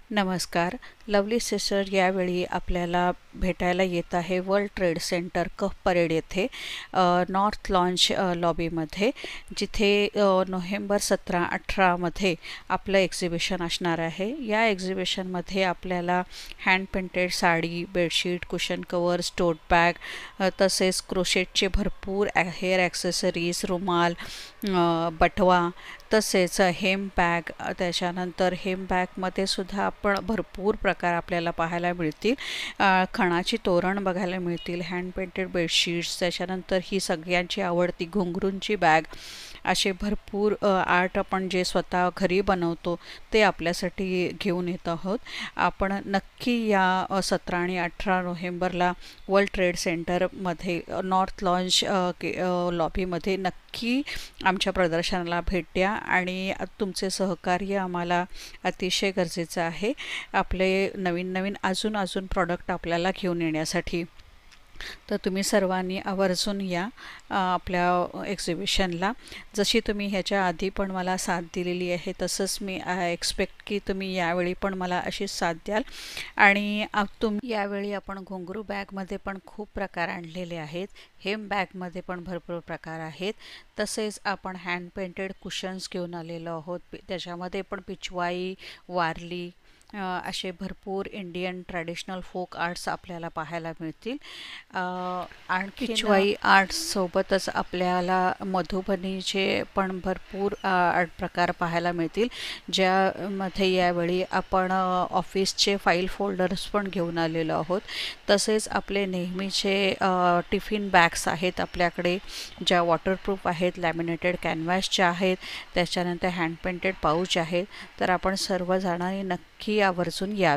नमस्कार. Lovely sister यावेळी आपल्याला भेटायला येत आहे वर्ल्ड ट्रेड सेंटर कफ परेड येथे नॉर्थ लॉन्च लॉबीमध्ये, जिथे नोव्हेंबर 17-18 आपलं एक्झिबिशन असणार आहे. या एक्झिबिशनमध्ये आपल्याला hand painted sari, bedsheet, cushion covers, tote bag, तसेच क्रोशेटचे भरपूर हेअर ॲक्सेसरीज, रुमाल, बटवा, तसेच हेम बॅग, त्याच्यानंतर हेम बॅगमध्ये सुद्धा आपण भरपूर प्रकार आपल्याला पाहायला मिळतील. खणाची तोरण बघायला मिळतील, हँड पेंटेड बेडशीट्स, त्याच्यानंतर ही सगळ्यांची आवडती घुंगरूंची बॅग, असे भरपूर आर्ट आपण जे स्वतः घरी बनवतो ते आपल्यासाठी घेऊन येत आहोत. आपण नक्की या 17 आणि 18 नोव्हेंबरला वर्ल्ड ट्रेड सेंटरमध्ये नॉर्थ लॉन्च लॉबीमध्ये नक्की आमच्या प्रदर्शनाला भेट द्या आणि तुमचे सहकार्य आम्हाला अतिशय गरजेचं आहे आपले नवीन नवीन अजून प्रॉडक्ट आपल्याला घेऊन येण्यासाठी. तर तुम्ही सर्वांनी आवर्जून या आपल्या एक्झिबिशनला. जशी तुम्ही ह्याच्या आधी पण मला साथ दिलेली आहे तसंच मी एक्सपेक्ट की तुम्ही यावेळी पण मला अशीच साथ द्याल. आणि यावेळी आपण घुंगरू बॅगमध्ये पण खूप प्रकार आणलेले आहेत, हेम बॅगमध्ये पण भरपूर प्रकार आहेत. तसेच आपण हँड पेंटेड कुशन्स घेऊन आलेलो आहोत. त्याच्यामध्ये पण पिचवाई, वारली, असे भरपूर इंडियन ट्रॅडिशनल फोक आर्ट्स आपल्याला पाहायला मिळतील. आणखी पिचवाई आर्ट्ससोबतच आपल्याला मधुबनीचे पण भरपूर आर्ट प्रकार पाहायला मिळतील, ज्यामध्ये यावेळी आपण ऑफिसचे फाईल फोल्डर्स पण घेऊन आलेलो आहोत. तसेच आपले नेहमीचे टिफिन बॅग्स आहेत आपल्याकडे, ज्या वॉटरप्रूफ आहेत, लॅमिनेटेड कॅनव्हासच्या आहेत, त्याच्यानंतर हँड पेंटेड पाऊच आहेत. तर आपण सर्वजणांनी नक्की आवर्जून या.